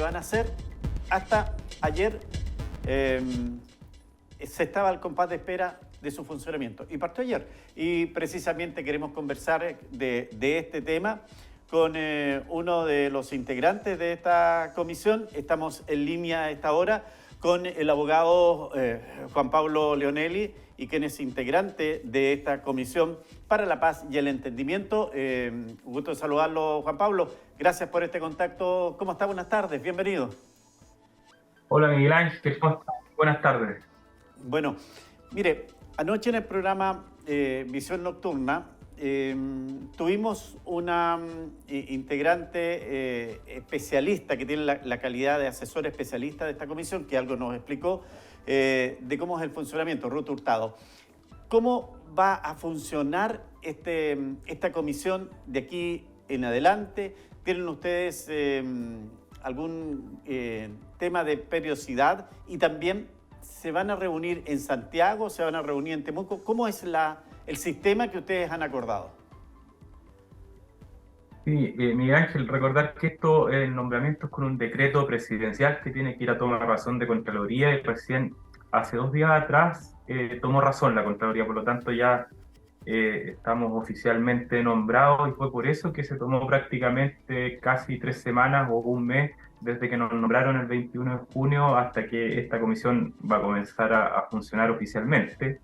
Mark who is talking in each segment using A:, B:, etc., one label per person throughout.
A: van a hacer. Hasta ayer se estaba al compás de espera de su funcionamiento y partió ayer. Y precisamente queremos conversar de este tema con uno de los integrantes de esta comisión. Estamos en línea a esta hora con el abogado Juan Pablo Leonelli, y quien es integrante de esta Comisión para la Paz y el Entendimiento. Un gusto saludarlo, Juan Pablo. Gracias por este contacto. ¿Cómo está? Buenas tardes, bienvenido.
B: Hola Miguel Ángel, ¿cómo estás? Buenas tardes.
A: Bueno, mire, anoche en el programa Visión Nocturna tuvimos una integrante especialista que tiene la calidad de asesor especialista de esta comisión, que algo nos explicó de cómo es el funcionamiento, Ruth Hurtado. ¿Cómo va a funcionar esta comisión de aquí en adelante? ¿Tienen ustedes algún tema de periodicidad? Y también, ¿se van a reunir en Santiago? ¿Se van a reunir en Temuco? ¿Cómo es el sistema que ustedes han acordado?
B: Sí, Miguel Ángel, recordar que el nombramiento es con un decreto presidencial que tiene que ir a tomar razón de Contraloría, y recién hace 2 días atrás tomó razón la Contraloría, por lo tanto ya estamos oficialmente nombrados, y fue por eso que se tomó prácticamente casi 3 semanas o un mes desde que nos nombraron el 21 de junio hasta que esta comisión va a comenzar a funcionar oficialmente.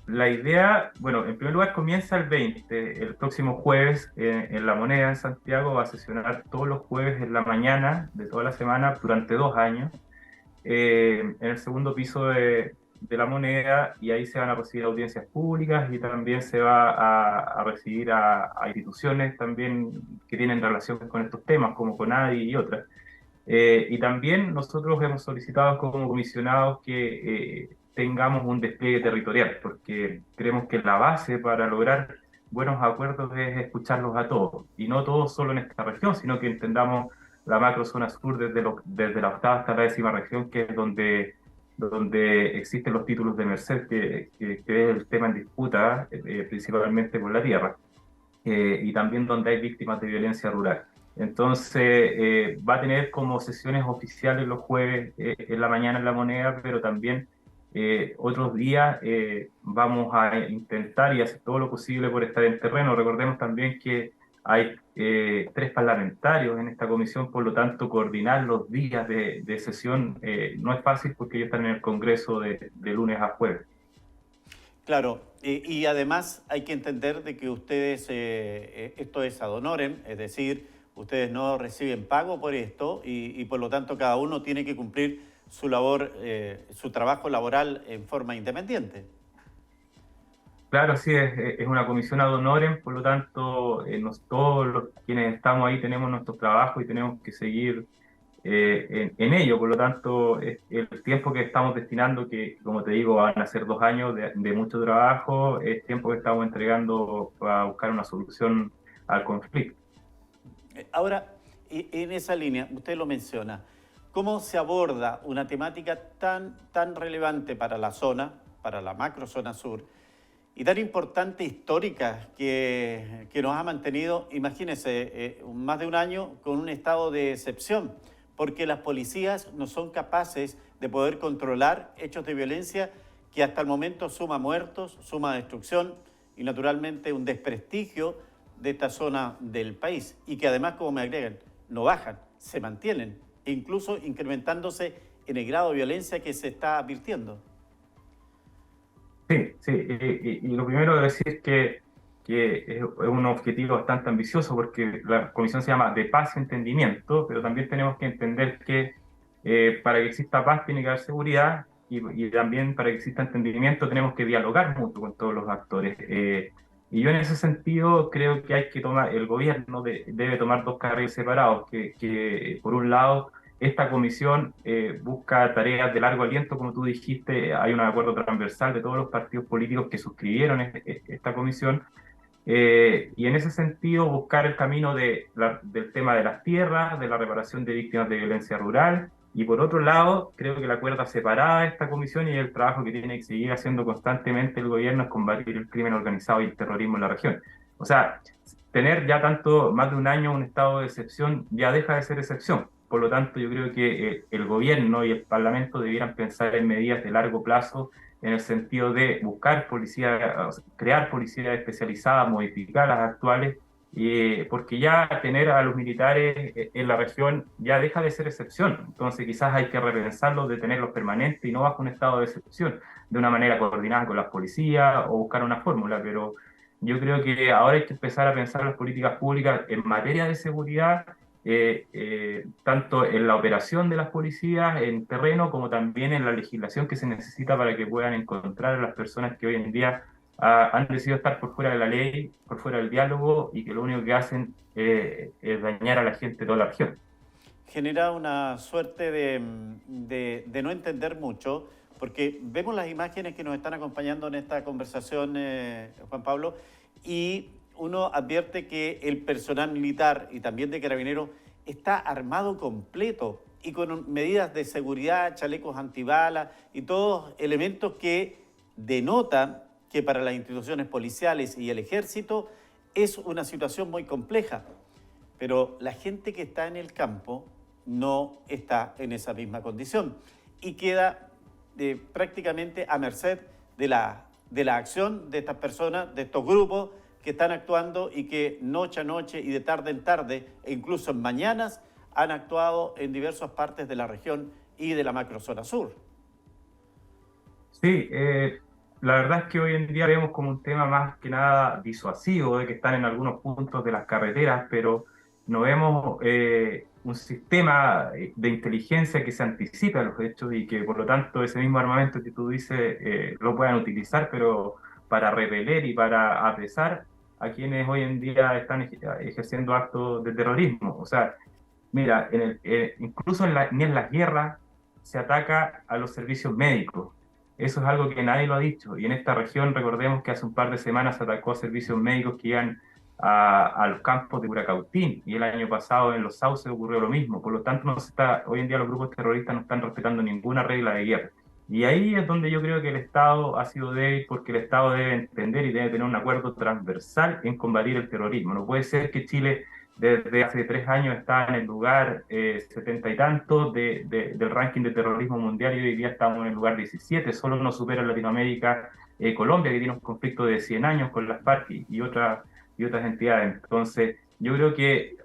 B: La idea, bueno, en primer lugar comienza el 20, el próximo jueves, en La Moneda, en Santiago. Va a sesionar todos los jueves en la mañana de toda la semana durante 2 años, en el segundo piso de La Moneda, y ahí se van a recibir audiencias públicas, y también se va a recibir a instituciones también que tienen relación con estos temas, como CONADI y otras. Y también nosotros hemos solicitado como comisionados que tengamos un despliegue territorial, porque creemos que la base para lograr buenos acuerdos es escucharlos a todos, y no todos solo en esta región, sino que entendamos la macrozona sur desde la octava hasta la 10ª región, que es donde existen los títulos de merced, que es el tema en disputa, principalmente por la tierra, y también donde hay víctimas de violencia rural. Entonces, va a tener como sesiones oficiales los jueves en la mañana en La Moneda, pero también otros días vamos a intentar y hacer todo lo posible por estar en terreno. Recordemos también que hay 3 parlamentarios en esta comisión, por lo tanto, coordinar los días de sesión no es fácil, porque ellos están en el Congreso de lunes a jueves.
A: Claro, y además hay que entender de que ustedes, esto es ad honorem, es decir, ustedes no reciben pago por esto, y por lo tanto cada uno tiene que cumplir su labor, su trabajo laboral en forma independiente.
B: Claro, sí, es una comisión ad honorem, por lo tanto, todos quienes estamos ahí tenemos nuestro trabajo y tenemos que seguir en ello. Por lo tanto, el tiempo que estamos destinando, que como te digo van a ser 2 años de mucho trabajo, es tiempo que estamos entregando para buscar una solución al conflicto.
A: Ahora, en esa línea, usted lo menciona, ¿cómo se aborda una temática tan relevante para la zona, para la macrozona sur, y tan importante histórica que nos ha mantenido, imagínese, más de un año con un estado de excepción, porque las policías no son capaces de poder controlar hechos de violencia que hasta el momento suma muertos, suma destrucción y naturalmente un desprestigio de esta zona del país, y que además, como me agregan, no bajan, se mantienen, e incluso incrementándose en el grado de violencia que se está advirtiendo?
B: Sí, sí, y lo primero que decir es que es un objetivo bastante ambicioso, porque la comisión se llama de paz y entendimiento, pero también tenemos que entender que para que exista paz tiene que haber seguridad, y también para que exista entendimiento tenemos que dialogar mucho con todos los actores. Y yo en ese sentido creo que el gobierno debe tomar 2 carriles separados, que por un lado esta comisión busca tareas de largo aliento, como tú dijiste. Hay un acuerdo transversal de todos los partidos políticos que suscribieron esta comisión, y en ese sentido buscar el camino del tema de las tierras, de la reparación de víctimas de violencia rural, y por otro lado, creo que la cuerda separada de esta comisión y el trabajo que tiene que seguir haciendo constantemente el gobierno es combatir el crimen organizado y el terrorismo en la región. O sea, tener ya tanto, más de un año, un estado de excepción, ya deja de ser excepción. Por lo tanto, yo creo que el gobierno y el Parlamento debieran pensar en medidas de largo plazo en el sentido de buscar policía, crear policía especializada, modificar las actuales, porque ya tener a los militares en la región ya deja de ser excepción. Entonces quizás hay que repensarlo de tenerlos permanentes y no bajo un estado de excepción, de una manera coordinada con las policías o buscar una fórmula, pero yo creo que ahora hay que empezar a pensar las políticas públicas en materia de seguridad, tanto en la operación de las policías en terreno como también en la legislación que se necesita para que puedan encontrar a las personas que hoy en día han decidido estar por fuera de la ley, por fuera del diálogo y que lo único que hacen es dañar a la gente de toda la región.
A: Genera una suerte de no entender mucho, porque vemos las imágenes que nos están acompañando en esta conversación, Juan Pablo, y uno advierte que el personal militar y también de carabineros está armado completo y con medidas de seguridad, chalecos antibalas y todos elementos que denotan que para las instituciones policiales y el ejército es una situación muy compleja. Pero la gente que está en el campo no está en esa misma condición y queda prácticamente a merced de la acción de estas personas, de estos grupos que están actuando y que noche a noche y de tarde en tarde e incluso en mañanas han actuado en diversas partes de la región y de la macrozona sur.
B: Sí, la verdad es que hoy en día vemos como un tema más que nada disuasivo, de que están en algunos puntos de las carreteras, pero no vemos un sistema de inteligencia que se anticipe a los hechos y que por lo tanto ese mismo armamento que tú dices lo puedan utilizar, pero para repeler y para apresar a quienes hoy en día están ejerciendo actos de terrorismo. O sea, mira, incluso ni en las guerras se ataca a los servicios médicos. Eso es algo que nadie lo ha dicho. Y en esta región, recordemos que hace un par de semanas se atacó a servicios médicos que iban a los campos de Curacautín. Y el año pasado en los Sauces ocurrió lo mismo. Por lo tanto, hoy en día los grupos terroristas no están respetando ninguna regla de guerra. Y ahí es donde yo creo que el Estado ha sido débil, porque el Estado debe entender y debe tener un acuerdo transversal en combatir el terrorismo. No puede ser que Chile desde hace 3 años está en el lugar 70 y tanto del ranking de terrorismo mundial y hoy día estamos en el lugar 17. Solo nos supera en Latinoamérica Colombia, que tiene un conflicto de 100 años con las FARC y otras entidades. Entonces, yo creo que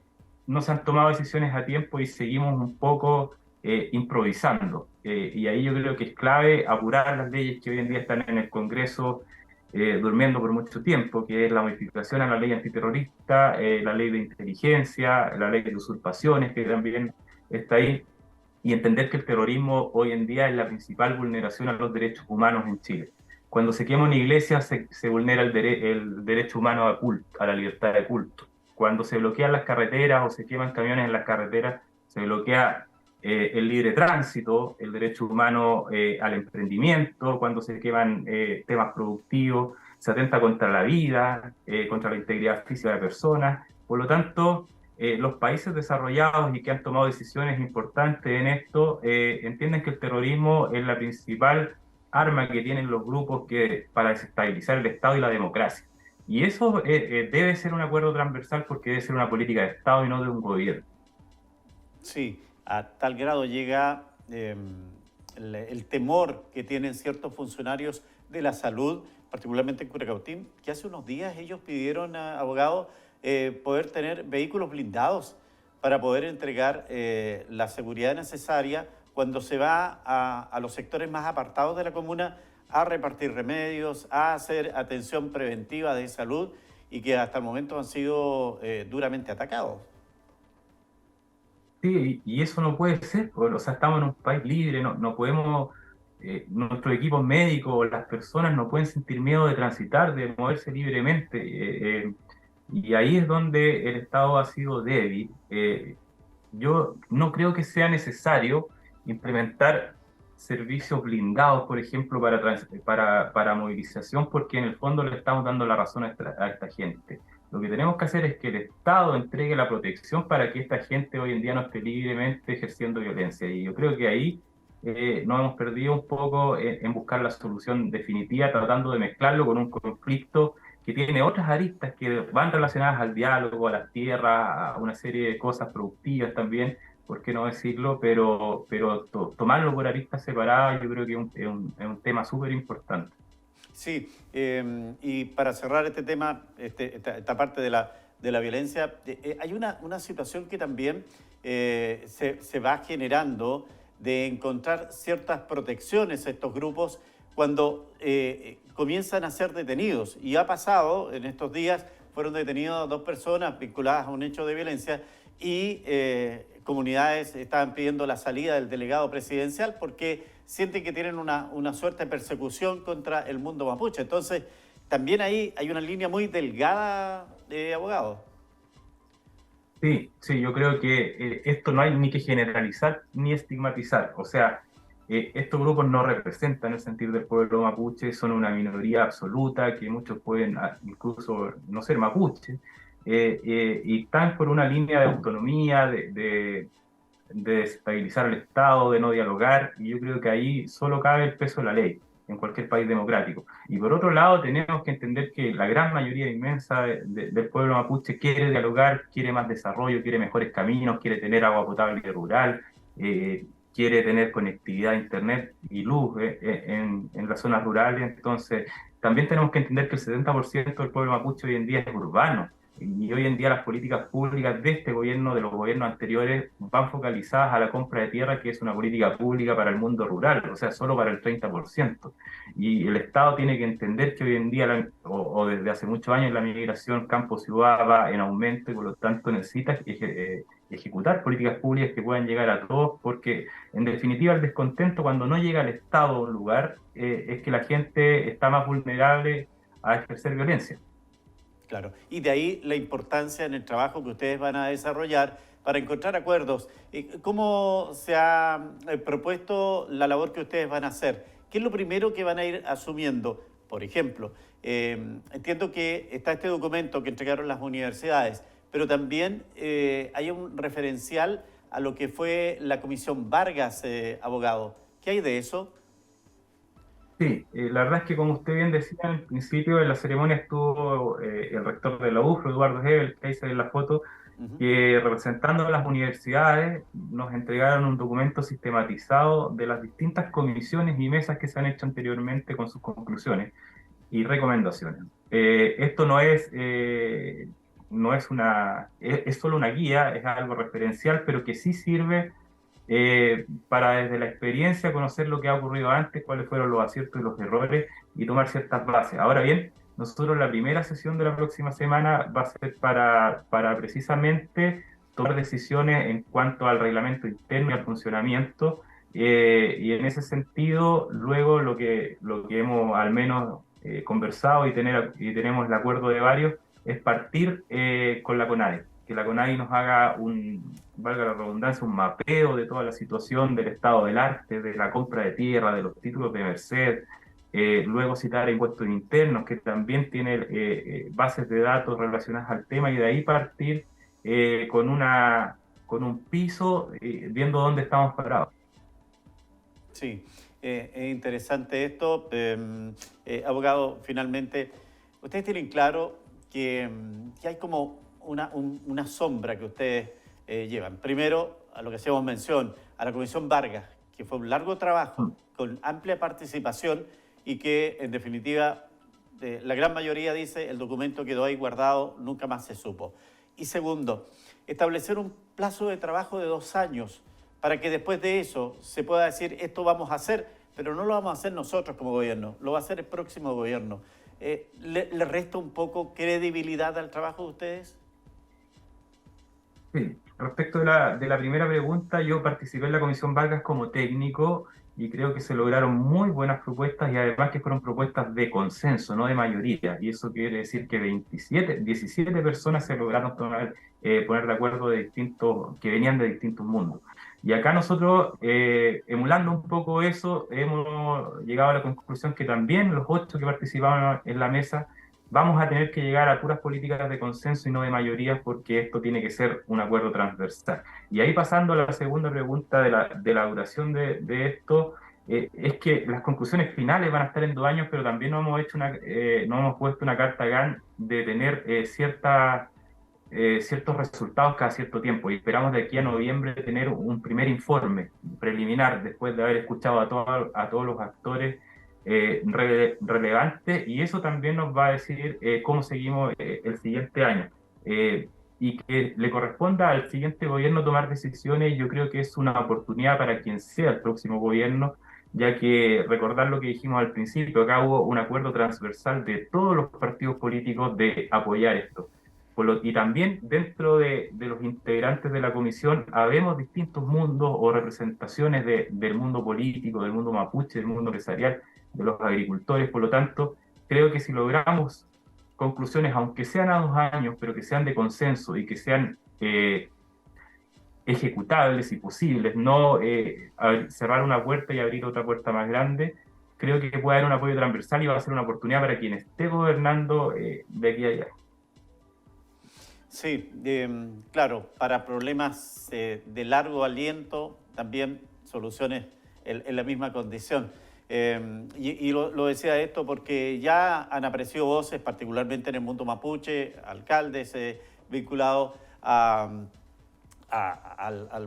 B: no se han tomado decisiones a tiempo y seguimos un poco improvisando. Y ahí yo creo que es clave apurar las leyes que hoy en día están en el Congreso durmiendo por mucho tiempo, que es la modificación a la ley antiterrorista, la ley de inteligencia, la ley de usurpaciones, que también está ahí, y entender que el terrorismo hoy en día es la principal vulneración a los derechos humanos en Chile. Cuando se quema una iglesia se vulnera el derecho humano a la libertad de culto. Cuando se bloquean las carreteras o se queman camiones en las carreteras, se bloquea el libre tránsito, el derecho humano al emprendimiento, cuando se queman temas productivos, se atenta contra la vida, contra la integridad física de personas. Por lo tanto, los países desarrollados y que han tomado decisiones importantes en esto entienden que el terrorismo es la principal arma que tienen los grupos para desestabilizar el Estado y la democracia. Y eso debe ser un acuerdo transversal porque debe ser una política de Estado y no de un gobierno.
A: Sí, a tal grado llega el temor que tienen ciertos funcionarios de la salud, particularmente en Curacautín, que hace unos días ellos pidieron a abogados poder tener vehículos blindados para poder entregar la seguridad necesaria cuando se va a los sectores más apartados de la comuna a repartir remedios, a hacer atención preventiva de salud y que hasta el momento han sido duramente atacados.
B: Sí, y eso no puede ser, o sea, estamos en un país libre, no podemos, nuestros equipos médicos, las personas no pueden sentir miedo de transitar, de moverse libremente, y ahí es donde el Estado ha sido débil. Yo no creo que sea necesario implementar servicios blindados, por ejemplo, para movilización, porque en el fondo le estamos dando la razón a esta gente. Lo que tenemos que hacer es que el Estado entregue la protección para que esta gente hoy en día no esté libremente ejerciendo violencia. Y yo creo que ahí nos hemos perdido un poco en buscar la solución definitiva, tratando de mezclarlo con un conflicto que tiene otras aristas que van relacionadas al diálogo, a las tierras, a una serie de cosas productivas también, por qué no decirlo, pero tomarlo por aristas separadas yo creo que es un tema súper importante.
A: Sí, y para cerrar este tema, esta parte de la violencia, hay una situación que también se va generando de encontrar ciertas protecciones a estos grupos cuando comienzan a ser detenidos. Y ha pasado, en estos días fueron detenidas dos personas vinculadas a un hecho de violencia y comunidades estaban pidiendo la salida del delegado presidencial porque sienten que tienen una suerte de persecución contra el mundo mapuche. Entonces, también ahí hay una línea muy delgada de abogados.
B: Sí, sí, yo creo que esto no hay ni que generalizar ni estigmatizar. O sea, estos grupos no representan el sentir del pueblo mapuche, son una minoría absoluta, que muchos pueden incluso no ser mapuche, y están por una línea de autonomía, de desestabilizar el Estado, de no dialogar, y yo creo que ahí solo cabe el peso de la ley en cualquier país democrático. Y por otro lado, tenemos que entender que la gran mayoría inmensa del pueblo mapuche quiere dialogar, quiere más desarrollo, quiere mejores caminos, quiere tener agua potable rural, quiere tener conectividad a Internet y luz en las zonas rurales. Entonces, también tenemos que entender que el 70% del pueblo mapuche hoy en día es urbano. Y hoy en día las políticas públicas de este gobierno, de los gobiernos anteriores, van focalizadas a la compra de tierra, que es una política pública para el mundo rural, o sea, solo para el 30%. Y el Estado tiene que entender que hoy en día, o desde hace muchos años, la migración campo-ciudad va en aumento y por lo tanto necesita ejecutar políticas públicas que puedan llegar a todos, porque en definitiva el descontento cuando no llega al Estado a un lugar es que la gente está más vulnerable a ejercer violencia.
A: Claro. Y de ahí la importancia en el trabajo que ustedes van a desarrollar para encontrar acuerdos. ¿Cómo se ha propuesto la labor que ustedes van a hacer? ¿Qué es lo primero que van a ir asumiendo? Por ejemplo, entiendo que está este documento que entregaron las universidades, pero también hay un referencial a lo que fue la Comisión Vargas, abogado. ¿Qué hay de eso?
B: Sí, la verdad es que como usted bien decía al principio, en la ceremonia estuvo el rector de la UFRO, Eduardo Hebel, que ahí se ve en la foto,
A: Ujú.
B: que representando a las universidades nos entregaron un documento sistematizado de las distintas comisiones y mesas que se han hecho anteriormente con sus conclusiones y recomendaciones. Esto no es es solo una guía, es algo referencial, pero que sí sirve para desde la experiencia conocer lo que ha ocurrido antes, cuáles fueron los aciertos y los errores y tomar ciertas bases. Ahora bien, nosotros la primera sesión de la próxima semana va a ser para precisamente tomar decisiones en cuanto al reglamento interno y al funcionamiento. Y en ese sentido, luego lo que hemos al menos conversado y tenemos el acuerdo de varios es partir con la CONADE, que la CONADE nos haga valga la redundancia, un mapeo de toda la situación del estado del arte, de la compra de tierra, de los títulos de merced, luego citar a impuestos internos, que también tiene bases de datos relacionadas al tema, y de ahí partir con un piso, viendo dónde estamos parados.
A: Sí, es interesante esto. Abogado, finalmente, ustedes tienen claro que hay como una sombra que ustedes llevan. Primero, a lo que hacíamos mención, a la Comisión Vargas, que fue un largo trabajo con amplia participación y que, en definitiva, la gran mayoría dice el documento quedó ahí guardado, nunca más se supo. Y segundo, establecer un plazo de trabajo de 2 años para que después de eso se pueda decir esto vamos a hacer, pero no lo vamos a hacer nosotros como gobierno, lo va a hacer el próximo gobierno. ¿Le resta un poco credibilidad al trabajo de ustedes?
B: Sí, respecto de la primera pregunta, yo participé en la Comisión Vargas como técnico y creo que se lograron muy buenas propuestas y además que fueron propuestas de consenso, no de mayoría. Y eso quiere decir que 17 personas se lograron poner de acuerdo que venían de distintos mundos. Y acá nosotros, emulando un poco eso, hemos llegado a la conclusión que también los 8 que participaban en la mesa vamos a tener que llegar a puras políticas de consenso y no de mayorías porque esto tiene que ser un acuerdo transversal. Y ahí pasando a la segunda pregunta de la duración de esto, es que las conclusiones finales van a estar en 2 años, pero también no hemos puesto una carta GAN de tener ciertos resultados cada cierto tiempo y esperamos de aquí a noviembre tener un primer informe preliminar después de haber escuchado a todos los actores relevantes y eso también nos va a decir cómo seguimos el siguiente año. Y que le corresponda al siguiente gobierno tomar decisiones, yo creo que es una oportunidad para quien sea el próximo gobierno, ya que recordar lo que dijimos al principio, acá hubo un acuerdo transversal de todos los partidos políticos de apoyar esto. Y también dentro de los integrantes de la comisión habemos distintos mundos o representaciones del mundo político, del mundo mapuche, del mundo empresarial, de los agricultores. Por lo tanto, creo que si logramos conclusiones, aunque sean a 2 años, pero que sean de consenso y que sean ejecutables y posibles, no cerrar una puerta y abrir otra puerta más grande, creo que puede haber un apoyo transversal y va a ser una oportunidad para quien esté gobernando de aquí a allá.
A: Sí, claro, para problemas de largo aliento, también soluciones en la misma condición. Y lo decía esto porque ya han aparecido voces, particularmente en el mundo mapuche, alcaldes vinculados al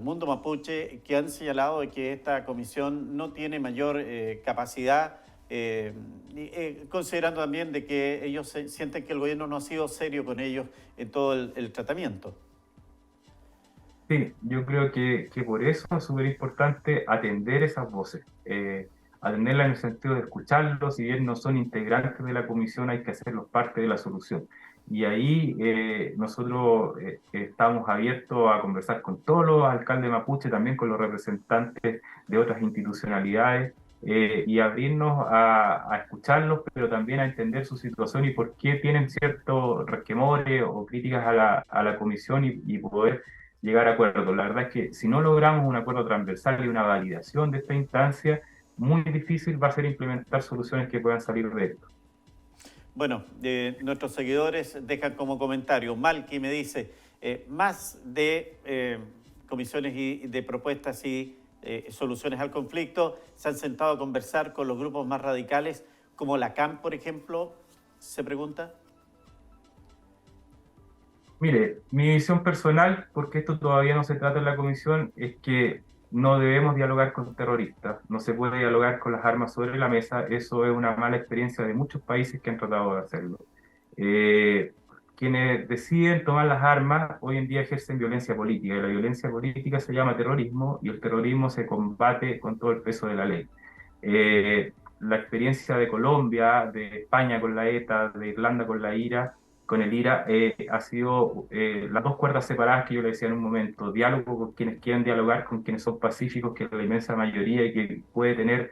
A: mundo mapuche, que han señalado de que esta comisión no tiene mayor capacidad, considerando también de que ellos sienten que el gobierno no ha sido serio con ellos en todo el tratamiento.
B: Sí, yo creo que por eso es súper importante atender esas voces, atenderlas en el sentido de escucharlos, si bien no son integrantes de la comisión, hay que hacerlos parte de la solución. Y ahí nosotros estamos abiertos a conversar con todos los alcaldes mapuche, también con los representantes de otras institucionalidades, y abrirnos a escucharlos, pero también a entender su situación y por qué tienen ciertos resquemores o críticas a la comisión y poder llegar a acuerdos. La verdad es que si no logramos un acuerdo transversal y una validación de esta instancia, muy difícil va a ser implementar soluciones que puedan salir de esto.
A: Bueno, nuestros seguidores dejan como comentario, Malky me dice, más de comisiones y de propuestas y soluciones al conflicto, se han sentado a conversar con los grupos más radicales, como la CAM, por ejemplo, se pregunta.
B: Mire, mi visión personal, porque esto todavía no se trata en la comisión, es que no debemos dialogar con terroristas, no se puede dialogar con las armas sobre la mesa, eso es una mala experiencia de muchos países que han tratado de hacerlo. Eh, Quienes deciden tomar las armas hoy en día ejercen violencia política, y la violencia política se llama terrorismo, y el terrorismo se combate con todo el peso de la ley. La experiencia de Colombia, de España con la ETA, de Irlanda con la IRA, con el IRA, ha sido las dos cuerdas separadas que yo le decía en un momento, diálogo con quienes quieren dialogar, con quienes son pacíficos, que es la inmensa mayoría y que puede tener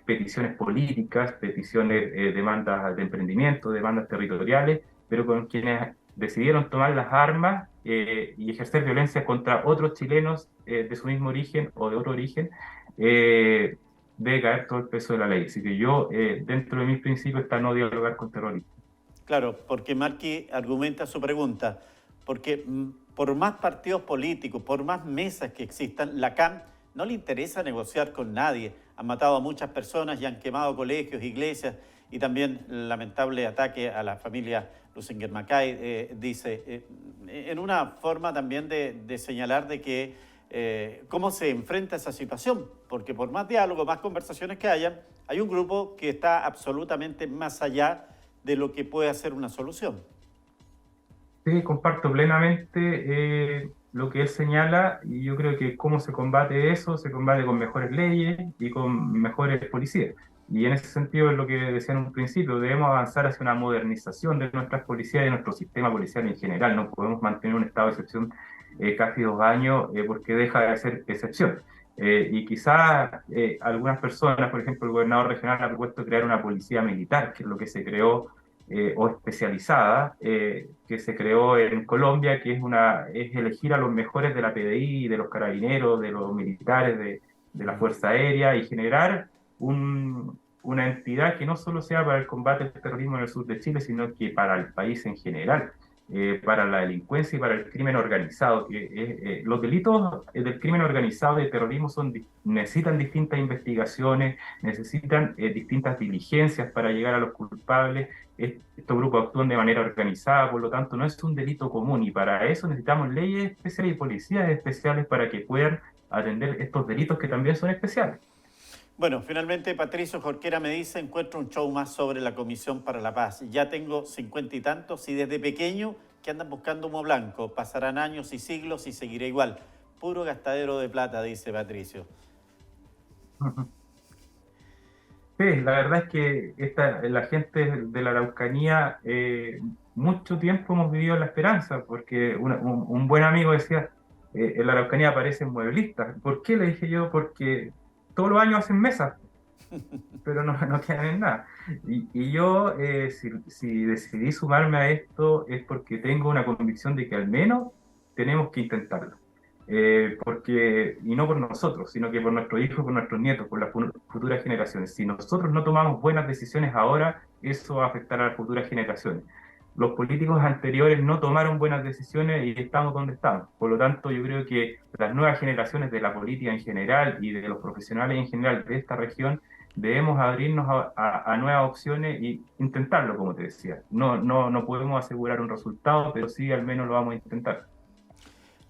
B: peticiones políticas, peticiones, demandas de emprendimiento, demandas territoriales, pero con quienes decidieron tomar las armas y ejercer violencia contra otros chilenos de su mismo origen o de otro origen, debe caer todo el peso de la ley. Así que yo, dentro de mis principios, está no dialogar con terroristas.
A: Claro, porque Marqui argumenta su pregunta, porque por más partidos políticos, por más mesas que existan, la CAM no le interesa negociar con nadie. Han matado a muchas personas y han quemado colegios, iglesias y también lamentable ataque a la familia Lusinger Macay, dice, en una forma también de señalar de que cómo se enfrenta esa situación, porque por más diálogo, más conversaciones que haya, hay un grupo que está absolutamente más allá de lo que puede hacer una solución.
B: Sí, comparto plenamente lo que él señala y yo creo que cómo se combate eso, se combate con mejores leyes y con mejores policías. Y en ese sentido es lo que decía en un principio, debemos avanzar hacia una modernización de nuestras policías y de nuestro sistema policial en general. No podemos mantener un estado de excepción casi 2 años porque deja de ser excepción. Y quizás algunas personas, por ejemplo, el gobernador regional ha propuesto crear una policía militar, que es lo que se creó o especializada que se creó en Colombia, que es elegir a los mejores de la PDI, de los carabineros, de los militares, de la Fuerza Aérea y generar una entidad que no solo sea para el combate al terrorismo en el sur de Chile, sino que para el país en general. para la delincuencia y para el crimen organizado. Los delitos del crimen organizado de terrorismo necesitan distintas investigaciones, necesitan distintas diligencias para llegar a los culpables. Estos grupos actúan de manera organizada, por lo tanto no es un delito común y para eso necesitamos leyes especiales y policías especiales para que puedan atender estos delitos que también son especiales.
A: Bueno, finalmente Patricio Jorquera me dice, encuentro un show más sobre la Comisión para la Paz. Ya tengo 50 y tantos y desde pequeño que andan buscando humo blanco. Pasarán años y siglos y seguiré igual. Puro gastadero de plata, dice Patricio.
B: Sí, la verdad es que la gente de la Araucanía, mucho tiempo hemos vivido en la esperanza, porque un buen amigo decía, en la Araucanía aparecen mueblistas. ¿Por qué? Le dije yo, porque todos los años hacen mesas, pero no, no quedan en nada. Y yo, si decidí sumarme a esto, es porque tengo una convicción de que al menos tenemos que intentarlo. Y no por nosotros, sino que por nuestros hijos, por nuestros nietos, por las futuras generaciones. Si nosotros no tomamos buenas decisiones ahora, eso va a afectar a las futuras generaciones. Los políticos anteriores no tomaron buenas decisiones y estamos donde estamos. Por lo tanto, yo creo que las nuevas generaciones de la política en general y de los profesionales en general de esta región debemos abrirnos a nuevas opciones e intentarlo, como te decía. No podemos asegurar un resultado, pero sí al menos lo vamos a intentar.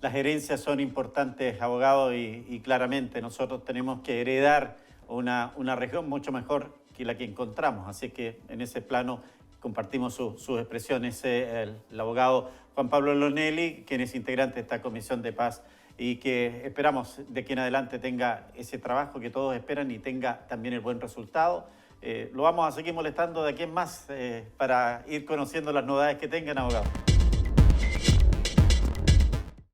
A: Las herencias son importantes, abogado, y claramente nosotros tenemos que heredar una región mucho mejor que la que encontramos. Así que en ese plano compartimos sus expresiones. El abogado Juan Pablo Lonelli, quien es integrante de esta Comisión de Paz y que esperamos de aquí en adelante tenga ese trabajo que todos esperan y tenga también el buen resultado. Lo vamos a seguir molestando de aquí en más para ir conociendo las novedades que tengan, abogado.